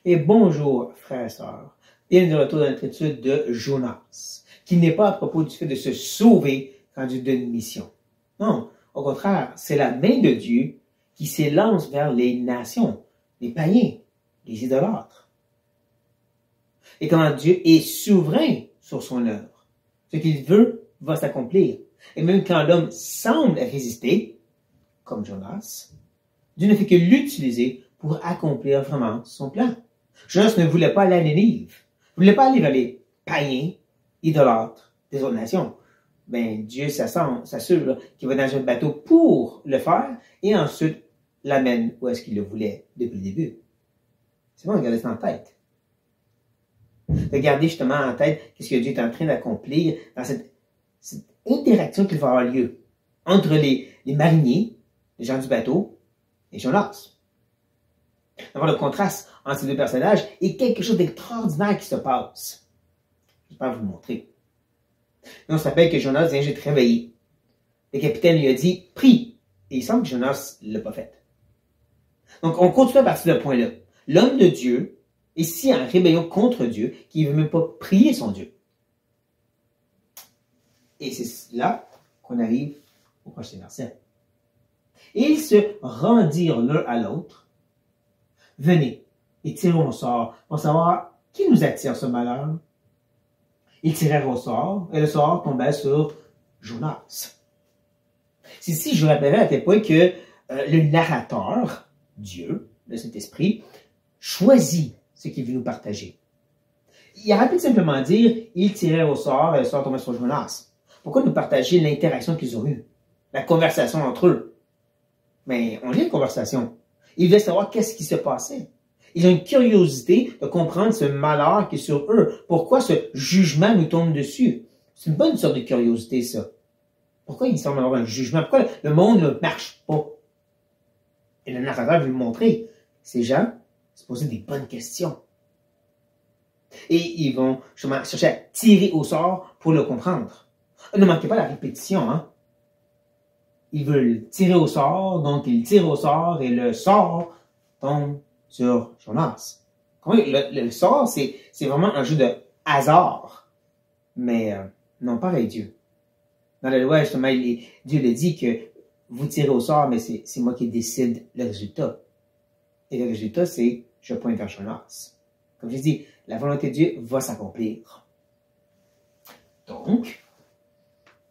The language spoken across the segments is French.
Et bonjour, frères et sœurs. Bienvenue de retour dans notre étude de Jonas, qui n'est pas à propos du fait de se sauver quand Dieu donne une mission. Non, au contraire, c'est la main de Dieu qui s'élance vers les nations, les païens, les idolâtres. Et comment Dieu est souverain sur son œuvre. Ce qu'il veut va s'accomplir. Et même quand l'homme semble résister, comme Jonas, Dieu ne fait que l'utiliser pour accomplir vraiment son plan. Jonas ne voulait pas aller à Nénive. Il ne voulait pas aller vers les païens, idolâtres des autres nations. Ben, Dieu s'assure qu'il va dans un bateau pour le faire et ensuite l'amène où est-ce qu'il le voulait depuis le début. C'est bon de garder ça en tête. De garder justement en tête ce que Dieu est en train d'accomplir dans cette interaction qui va avoir lieu entre les mariniers, les gens du bateau, et Jonas. D'avoir le contraste entre ces deux personnages et quelque chose d'extraordinaire qui se passe. Je vais vous le montrer. Et on s'appelle que Jonas vient juste réveiller. Le capitaine lui a dit « Prie ». Et il semble que Jonas ne l'a pas fait. Donc on continue à partir de ce point-là. L'homme de Dieu est si en rébellion contre Dieu qu'il ne veut même pas prier son Dieu. Et c'est là qu'on arrive au prochain verset. Et ils se rendirent l'un à l'autre. Venez et tirons au sort pour savoir qui nous attire ce malheur. Ils tirèrent au sort et le sort tombait sur Jonas. C'est ici, je rappellerai à tel point que le narrateur, Dieu, le Saint-Esprit, choisit ce qu'il veut nous partager. Il aurait pu simplement dire « ils tirèrent au sort et le sort tombait sur Jonas ». Pourquoi nous partager l'interaction qu'ils ont eue, la conversation entre eux? Mais on lit la conversation. Ils voulaient savoir qu'est-ce qui se passait. Ils ont une curiosité de comprendre ce malheur qui est sur eux. Pourquoi ce jugement nous tombe dessus? C'est une bonne sorte de curiosité, ça. Pourquoi il semble avoir un jugement? Pourquoi le monde ne marche pas? Et le narrateur veut le montrer. Ces gens se posaient des bonnes questions. Et ils vont justement chercher à tirer au sort pour le comprendre. Ne manquez pas la répétition, hein? Ils veulent tirer au sort, donc ils tirent au sort et le sort tombe sur Jonas. Le sort, c'est vraiment un jeu de hasard. Mais non pas avec Dieu. Dans la loi, justement, Dieu le dit que vous tirez au sort, mais c'est moi qui décide le résultat. Et le résultat, c'est je pointe vers Jonas. Comme je dis, la volonté de Dieu va s'accomplir. Donc,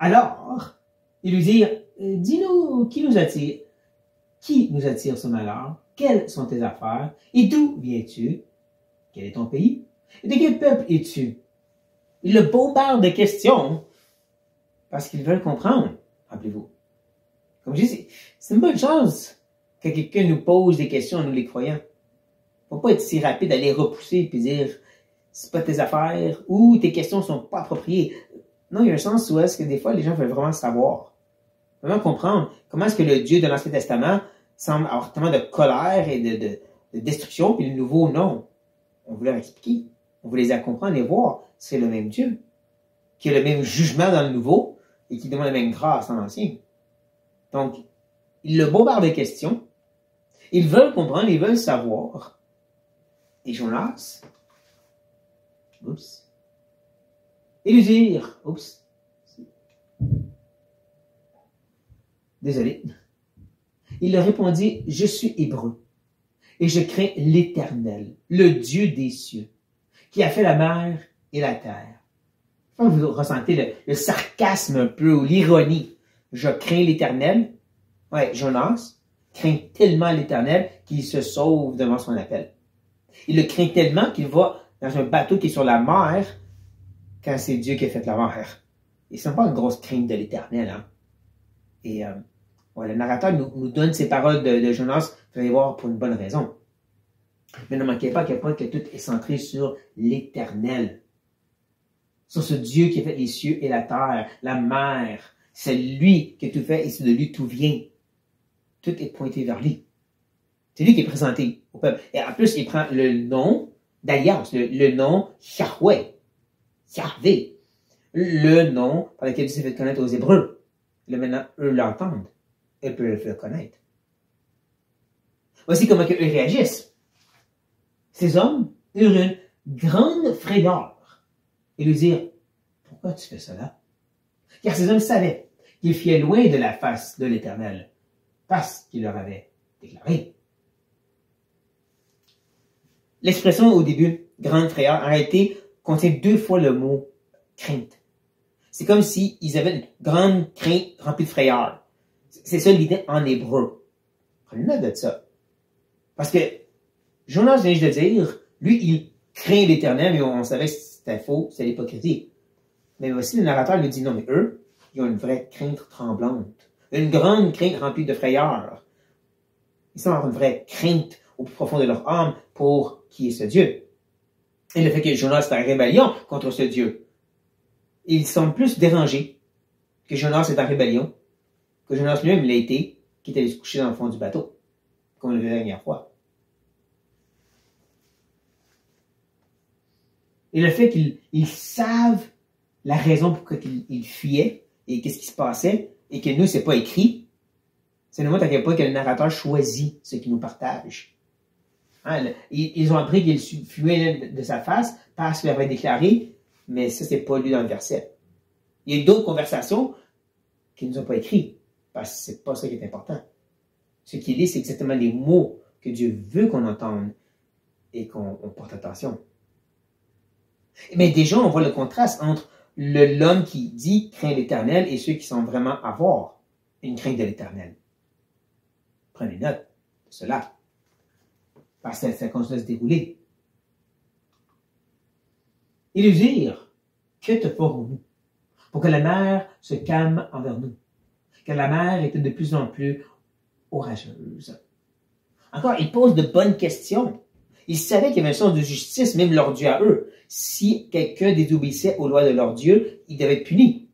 alors, ils lui dirent, dis-nous qui nous attire. Qui nous attire ce malheur? Quelles sont tes affaires? Et d'où viens-tu? Quel est ton pays? Et de quel peuple es-tu? Ils le bombardent de questions parce qu'ils veulent comprendre, rappelez-vous. Comme je dis, c'est une bonne chose que quelqu'un nous pose des questions, nous les croyants. Faut pas être si rapide à les repousser et dire c'est pas tes affaires ou tes questions sont pas appropriées. Non, il y a un sens où est-ce que des fois les gens veulent vraiment savoir, vraiment comprendre comment est-ce que le Dieu de l'Ancien Testament semble avoir tellement de colère et de destruction, puis le nouveau, non. On veut leur expliquer, on veut les aider à comprendre et voir c'est le même Dieu, qui a le même jugement dans le nouveau et qui demande la même grâce dans l'Ancien. Donc, ils le bombardent de questions, ils veulent comprendre, ils veulent savoir. Et Jonas, et lui dire, désolé. Il leur répondit, je suis hébreu, et je crains l'Éternel, le Dieu des cieux, qui a fait la mer et la terre. Quand vous ressentez le sarcasme un peu, ou l'ironie, je crains l'Éternel. Ouais, Jonas craint tellement l'Éternel qu'il se sauve devant son appel. Il le craint tellement qu'il va dans un bateau qui est sur la mer quand c'est Dieu qui a fait la mer. Et ce n'est pas une grosse crainte de l'Éternel. Hein? Et le narrateur nous donne ces paroles de Jonas, vous allez voir, pour une bonne raison. Mais ne manquez pas à quel point que tout est centré sur l'Éternel. Sur ce Dieu qui a fait les cieux et la terre, la mer. C'est lui qui a tout fait et c'est de lui tout vient. Tout est pointé vers lui. C'est lui qui est présenté au peuple. Et en plus, il prend le nom d'alliance, le nom Yahweh, Yahvé, le nom par lequel Dieu s'est fait connaître aux Hébreux. Là, maintenant, eux l'entendent. Eux peuvent le faire connaître. Voici comment eux réagissent. Ces hommes eurent une grande frayeur et lui dirent, pourquoi tu fais cela? Car ces hommes savaient qu'ils fuyaient loin de la face de l'Éternel, parce qu'il leur avait déclaré. L'expression au début, grande frayeur, en réalité, contient 2 fois le mot crainte. C'est comme s'ils avaient une grande crainte remplie de frayeur. C'est ça l'idée en hébreu. Prenez note de ça. Parce que Jonas vient de dire, lui, il craint l'Éternel, mais on savait que c'était faux, c'était l'hypocrisie. Mais aussi, le narrateur lui dit, non, mais eux, ils ont une vraie crainte tremblante. Une grande crainte remplie de frayeur. Ils ont une vraie crainte au plus profond de leur âme pour qui est ce Dieu. Et le fait que Jonas est en rébellion contre ce Dieu. Ils sont plus dérangés que Jonas est en rébellion, que Jonas lui-même l'a été, qui est allé se coucher dans le fond du bateau, comme on le verrait la dernière fois. Et le fait qu'ils savent la raison pour laquelle ils fuyaient et qu'est-ce qui se passait, et que nous, c'est pas écrit, ça nous montre à quel point que le narrateur choisit ce qu'il nous partage. Hein, ils ont appris qu'il fuyait de sa face parce qu'il avait déclaré, mais ça, c'est pas lu dans le verset. Il y a eu d'autres conversations qui ne nous ont pas écrites, parce que c'est pas ça qui est important. Ce qu'il est, c'est exactement les mots que Dieu veut qu'on entende et qu'on porte attention. Mais déjà, on voit le contraste entre l'homme qui dit craint l'Éternel et ceux qui sont vraiment à avoir une crainte de l'Éternel. Prenez note de cela. Parce que ça continue à se dérouler. Ils lui dirent, que te ferons-nous pour que la mer se calme envers nous? Car la mer était de plus en plus orageuse. Encore, ils posent de bonnes questions. Ils savaient qu'il y avait un sens de justice, même leur Dieu à eux. Si quelqu'un désobéissait aux lois de leur Dieu, il devait être puni.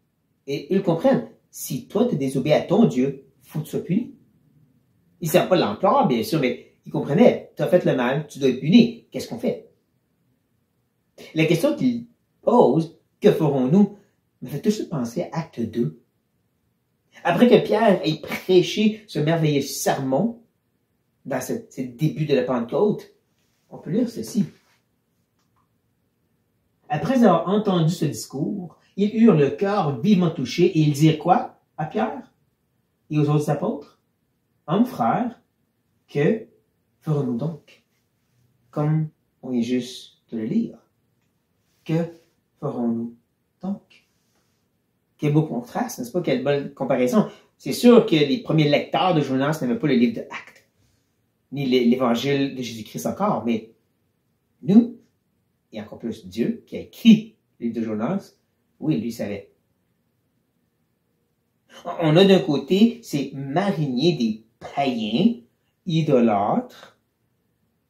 Et ils comprennent. Si toi, tu désobéis à ton Dieu, il faut que tu sois puni. Ils ne savent pas l'ampleur, bien sûr, mais ils comprenaient. Tu as fait le mal, tu dois être puni. Qu'est-ce qu'on fait? La question qu'ils posent, que ferons-nous, me fait tout de suite penser à Acte 2. Après que Pierre ait prêché ce merveilleux sermon, dans ce début de la Pentecôte, on peut lire ceci. Après avoir entendu ce discours, ils eurent le cœur vivement touché et ils dirent quoi à Pierre et aux autres apôtres? Hommes frères, que ferons-nous donc? Comme on est juste de le lire. Que ferons-nous donc? Quel beau contraste, n'est-ce pas? Quelle bonne comparaison. C'est sûr que les premiers lecteurs de Jonas n'avaient pas le livre de Actes, ni l'évangile de Jésus-Christ encore, mais nous, et encore plus Dieu, qui a écrit le livre de Jonas, oui, lui savait. On a d'un côté ces mariniers des païens, idolâtres,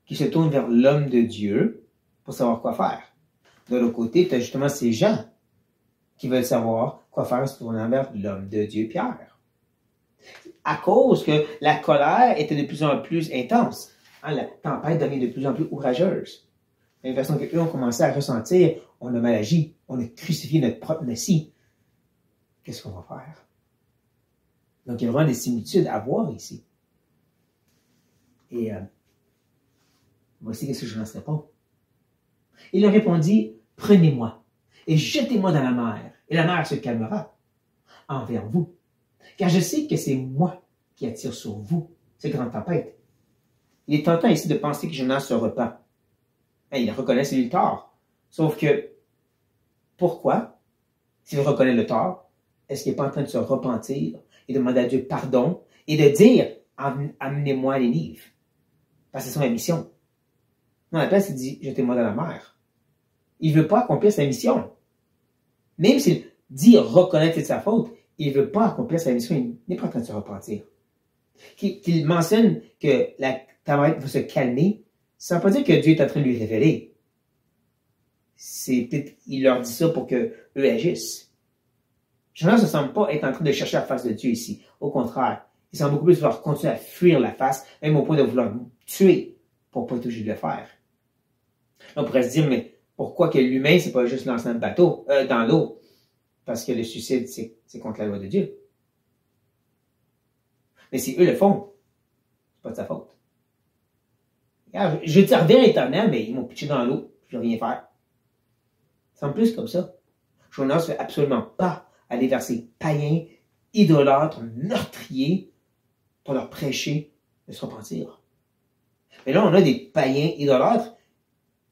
qui se tournent vers l'homme de Dieu pour savoir quoi faire. De l'autre côté, tu as justement ces gens qui veulent savoir quoi faire en se tournant vers l'homme de Dieu, Pierre. À cause que la colère était de plus en plus intense. Hein, la tempête devient de plus en plus orageuse. De la façon qu'eux ont commencé à ressentir, on a mal agi, on a crucifié notre propre Messie. Qu'est-ce qu'on va faire? Donc, il y a vraiment des similitudes à voir ici. Et voici qu'est-ce que je n'en pas. Il leur répondit, prenez-moi et jetez-moi dans la mer, et la mer se calmera envers vous. Car je sais que c'est moi qui attire sur vous ces grandes tempêtes. Il est tentant ici de penser que Jonas se repent. Il reconnaît ses torts. Sauf que, pourquoi, s'il reconnaît le tort, est-ce qu'il n'est pas en train de se repentir et de demander à Dieu pardon et de dire, amenez-moi les livres? Parce que c'est sa mission. Non, à la place, il dit, jetez-moi dans la mer. Il ne veut pas accomplir sa mission. Même s'il dit reconnaître que c'est sa faute, il ne veut pas accomplir sa mission, il n'est pas en train de se repentir. Qu'il mentionne que la tempête va se calmer, ça ne veut pas dire que Dieu est en train de lui révéler. C'est peut-être, il leur dit ça pour qu'eux agissent. Jonas ne semble pas être en train de chercher la face de Dieu ici. Au contraire, il semble beaucoup plus vouloir continuer à fuir la face, même au point de vouloir tuer pour ne pas être obligé de le faire. On pourrait se dire, mais pourquoi que l'humain, c'est pas juste lancer un bateau dans l'eau? Parce que le suicide, c'est contre la loi de Dieu. Mais si eux le font, c'est pas de sa faute. regarde, je te reviens à l'éternel, mais ils m'ont pitché dans l'eau, je ne peux rien faire. C'est en plus comme ça. Jonas ne veut absolument pas aller vers ces païens, idolâtres, meurtriers, pour leur prêcher de se repentir. Mais là, on a des païens idolâtres,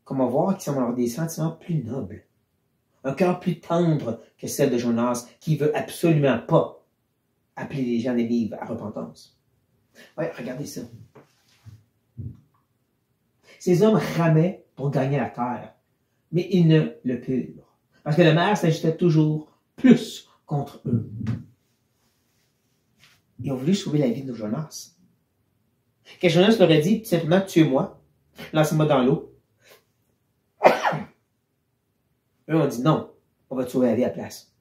qu'on va voir, qui semblent avoir des sentiments plus nobles. Un cœur plus tendre que celle de Jonas, qui veut absolument pas appeler les gens des livres à repentance. Ouais, regardez ça. Ces hommes ramaient pour gagner la terre, mais ils ne le purent. Parce que la mer s'agitait toujours plus contre eux. Ils ont voulu sauver la vie de Jonas. Quand Jonas leur a dit, tout simplement, tuez-moi, lancez-moi dans l'eau. Eux ont dit non, on va te sauver la vie à la place.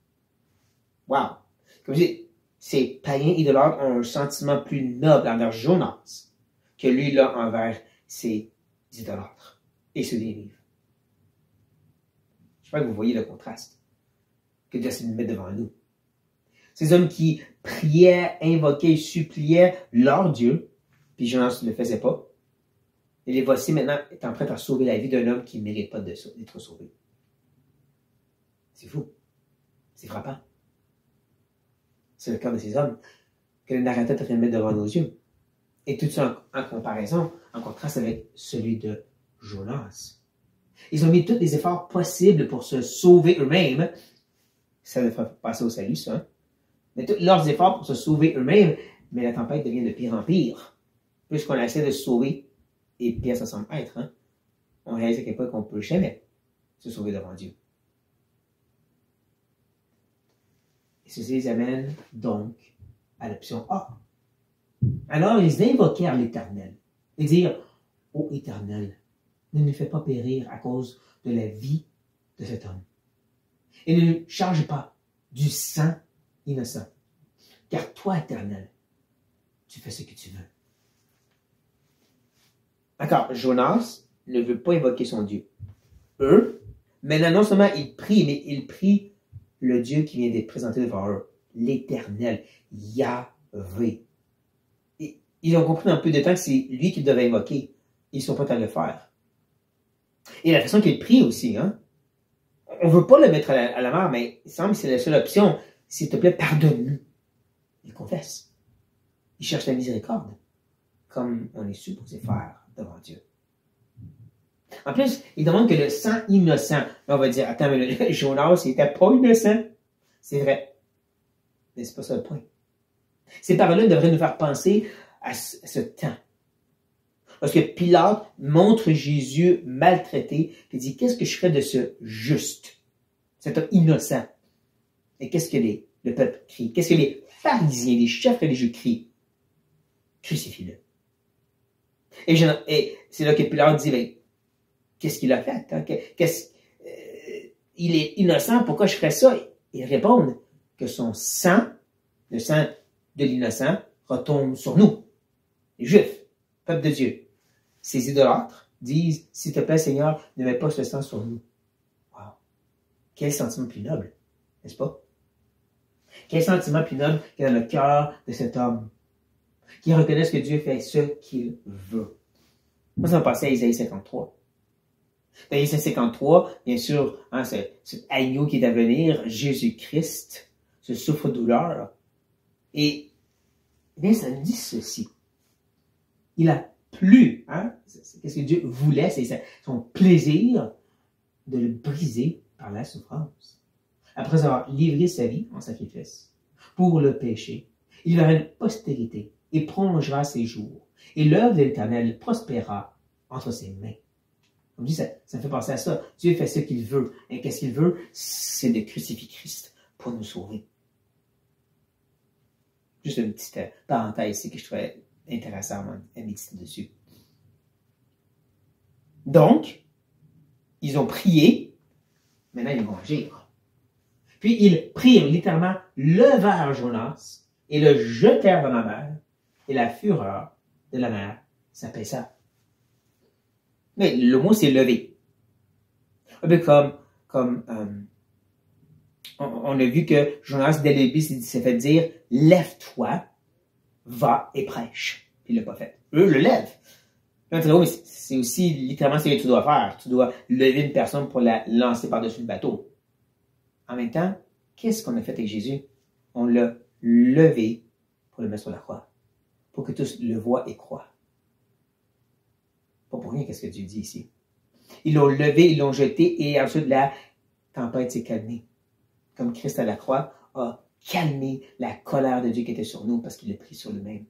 Wow! Comme je dis, ces païens idolâtres ont un sentiment plus noble envers Jonas que lui, là, envers ses idolâtres et ceux des livres. Je crois que vous voyez le contraste que Dieu essaie de mettre devant nous. Ces hommes qui priaient, invoquaient, suppliaient leur Dieu, puis Jonas ne le faisait pas. Et les voici maintenant étant prêts à sauver la vie d'un homme qui ne mérite pas d'être sauvé. C'est fou. C'est frappant. C'est le cas de ces hommes que le narrateur est en train de mettre devant nos yeux. Et tout ça en comparaison, en contraste avec celui de Jonas. Ils ont mis tous les efforts possibles pour se sauver eux-mêmes. Ça devrait passer au salut, ça. Hein? Mais tous leurs efforts pour se sauver eux-mêmes, mais la tempête devient de pire en pire. Plus qu'on essaie de se sauver, et pire ça semble être. Hein? On réalise à quel point qu'on ne peut jamais se sauver devant Dieu. Et ceci les amène donc à l'option A. Alors ils invoquèrent l'Éternel et dirent, ô Éternel, ne nous fais pas périr à cause de la vie de cet homme. Et ne nous charge pas du sang innocent. Car toi, Éternel, tu fais ce que tu veux. D'accord, Jonas ne veut pas invoquer son Dieu. Eux, maintenant, non seulement ils prient, mais ils prient le Dieu qui vient d'être présenté devant eux. L'Éternel, Yahvé. Et ils ont compris dans peu de temps que c'est lui qu'ils devaient invoquer. Ils sont pas à le faire. Et la façon qu'ils prient aussi, hein. On veut pas le mettre à la mer, mais il semble que c'est la seule option. S'il te plaît, pardonne-nous. Ils confessent. Ils cherchent la miséricorde, comme on est supposé faire devant Dieu. En plus, ils demandent que le sang innocent. On va dire, attends, mais Jonas, il n'était pas innocent. C'est vrai. Mais c'est pas ça le point. Ces paroles-là devraient nous faire penser à ce temps. Parce que Pilate montre Jésus maltraité, et dit, qu'est-ce que je ferais de ce juste, cet homme innocent? Et qu'est-ce que le peuple crie? Qu'est-ce que les pharisiens, les chefs religieux crient? Crucifie-le. Et c'est là que Pilate dit, ben, qu'est-ce qu'il a fait? Hein? Il est innocent, pourquoi je ferais ça? Ils répondent que son sang, le sang de l'innocent, retombe sur nous, les Juifs, peuple de Dieu. Ces idolâtres disent, s'il te plaît, Seigneur, ne mets pas ce sang sur nous. Wow! Quel sentiment plus noble, n'est-ce pas? Quel sentiment plus noble que dans le cœur de cet homme, qui reconnaît que Dieu fait ce qu'il veut. Moi, ça me passait à Isaïe 53. Dans Isaïe 53, bien sûr, hein, cet agneau qui est à venir, Jésus-Christ, ce souffre-douleur. Et bien, ça nous dit ceci. Il a plu, hein? Qu'est-ce que Dieu voulait, c'est son plaisir de le briser par la souffrance. Après avoir livré sa vie en sacrifice pour le péché, il aura une postérité et prolongera ses jours. Et l'œuvre de l'Éternel prospérera entre ses mains. Comme je dis, ça me fait penser à ça. Dieu fait ce qu'il veut. Et qu'est-ce qu'il veut? C'est de crucifier Christ pour nous sauver. Juste une petite parenthèse ici que je trouvais intéressant à méditer dessus. Donc, ils ont prié. Maintenant, ils vont agir. Puis, ils prirent littéralement, levèrent Jonas et le jetèrent dans la mer. Et la fureur de la mer s'apaisa. Mais le mot, c'est lever. Un peu comme on a vu que Jonas, dès le début, s'est fait dire, lève-toi, va et prêche. Puis il l'a pas fait. Eux le lèvent. Là, mais c'est aussi littéralement ce que tu dois faire. Tu dois lever une personne pour la lancer par-dessus le bateau. En même temps, qu'est-ce qu'on a fait avec Jésus? On l'a levé pour le mettre sur la croix. Pour que tous le voient et croient. Pas pour rien, qu'est-ce que Dieu dit ici. Ils l'ont levé, ils l'ont jeté, et ensuite la tempête s'est calmée. Comme Christ à la croix a calmé la colère de Dieu qui était sur nous parce qu'il l'a pris sur lui-même.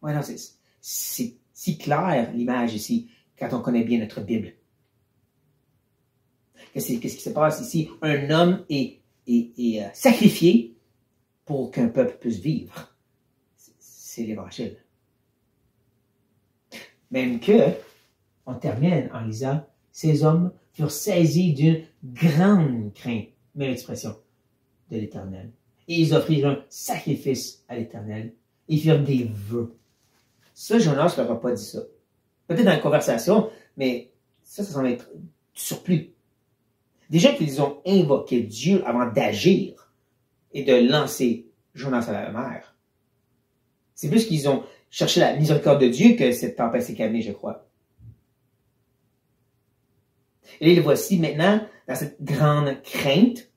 Ouais, non, c'est si clair l'image ici quand on connaît bien notre Bible. Qu'est-ce qui se passe ici? Un homme est sacrifié pour qu'un peuple puisse vivre. C'est l'Évangile. Même que, on termine en lisant, ces hommes furent saisis d'une grande crainte, même expression, de l'Éternel. Et ils offrirent un sacrifice à l'Éternel. Ils firent des vœux. Ça, Jonas ne leur a pas dit ça. Peut-être dans la conversation, mais ça semble être du surplus. Déjà qu'ils ont invoqué Dieu avant d'agir et de lancer Jonas à la mer. C'est plus qu'ils ont cherché la miséricorde de Dieu que cette tempête s'est calmée, je crois. Et le voici maintenant dans cette grande crainte,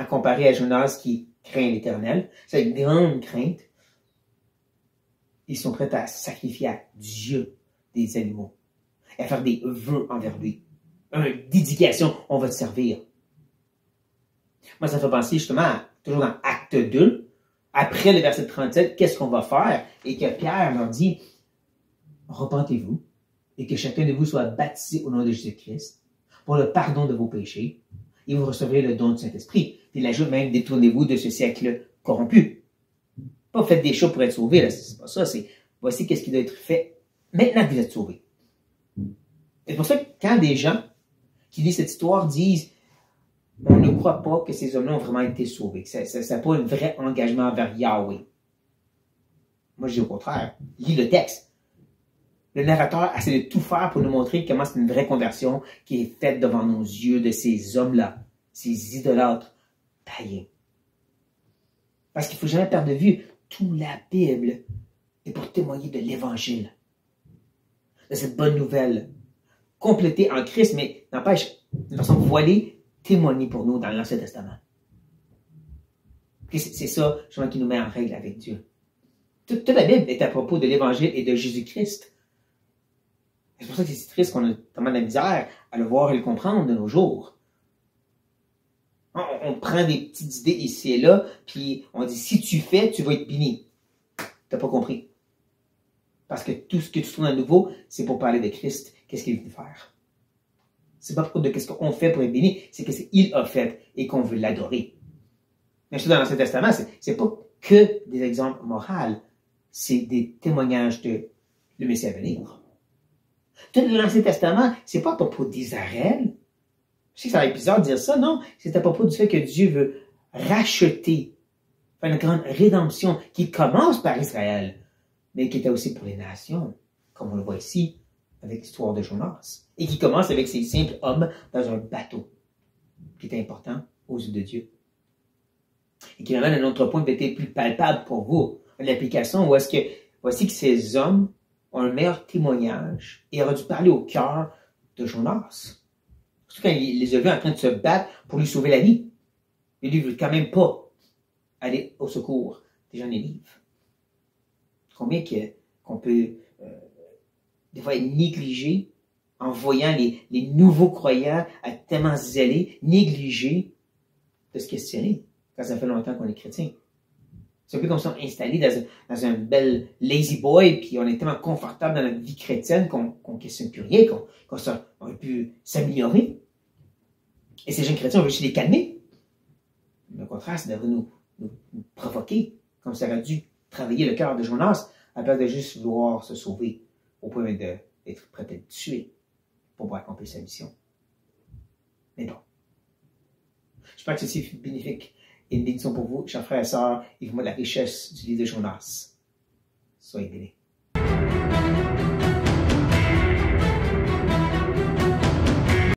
comparé à Jonas qui craint l'Éternel, cette grande crainte. Ils sont prêts à sacrifier à Dieu des animaux, et à faire des vœux envers lui. Une dédication, on va te servir. Moi, ça me fait penser justement, toujours dans Acte 2, après le verset 37, qu'est-ce qu'on va faire? Et que Pierre leur dit, repentez-vous, et que chacun de vous soit baptisé au nom de Jésus-Christ, pour le pardon de vos péchés, et vous recevrez le don du Saint-Esprit. Il ajoute même, détournez-vous de ce siècle corrompu. Pas faites des choses pour être sauvés, c'est pas ça, c'est voici qu'est-ce qui doit être fait maintenant que vous êtes sauvés. C'est pour ça que quand des gens qui lisent cette histoire disent on ne croit pas que ces hommes-là ont vraiment été sauvés, que ça n'a pas un vrai engagement vers Yahweh. Moi, je dis au contraire, lis le texte. Le narrateur essaie de tout faire pour nous montrer comment c'est une vraie conversion qui est faite devant nos yeux de ces hommes-là, ces idolâtres païens. Parce qu'il ne faut jamais perdre de vue, toute la Bible est pour témoigner de l'Évangile, de cette bonne nouvelle, complétée en Christ, mais n'empêche, de façon voilée, témoignée pour nous dans l'Ancien Testament. C'est ça, justement, qui nous met en règle avec Dieu. Toute la Bible est à propos de l'Évangile et de Jésus-Christ. C'est pour ça que c'est si triste qu'on a tellement de la misère à le voir et le comprendre de nos jours. On prend des petites idées ici et là, puis on dit, si tu fais, tu vas être béni. T'as pas compris. Parce que tout ce que tu trouves à nouveau, c'est pour parler de Christ. Qu'est-ce qu'il veut faire? C'est pas pour de qu'est-ce qu'on fait pour être béni, c'est qu'est-ce qu'il a fait et qu'on veut l'adorer. Mais je suis dans l'Ancien Testament, c'est pas que des exemples moraux, c'est des témoignages de le Messie à venir. Tout l'Ancien Testament, c'est pas à propos d'Israël. Je sais que ça va être bizarre de dire ça, non. C'est à propos du fait que Dieu veut racheter, faire une grande rédemption qui commence par Israël, mais qui était aussi pour les nations, comme on le voit ici, avec l'histoire de Jonas, et qui commence avec ces simples hommes dans un bateau, qui est important aux yeux de Dieu. Et qui m'amène à un autre point peut-être plus palpable pour vous, l'application où est-ce que, voici que ces hommes ont un meilleur témoignage et auraient dû parler au cœur de Jonas. Surtout quand il les a vus en train de se battre pour lui sauver la vie. Et lui ne veut quand même pas aller au secours des gens Nénive. Combien qu'on peut des fois être négligé en voyant les nouveaux croyants être tellement zélés, négligés de se questionner quand ça fait longtemps qu'on est chrétien. C'est un peu comme ça installé dans un bel lazy boy, puis on est tellement confortable dans notre vie chrétienne qu'on ne questionne plus rien, qu'on aurait pu s'améliorer. Et ces jeunes chrétiens, on veut juste les calmer. Mais au contraire, ça devrait nous provoquer, comme ça aurait dû travailler le cœur de Jonas, à place de juste vouloir se sauver, au point d'être prêt à être tué pour pouvoir accomplir sa mission. Mais bon. J'espère que ceci fut bénéfique et une bénédiction pour vous, chers frères et sœurs, et vous de la richesse du livre de Jonas. Soyez bénis.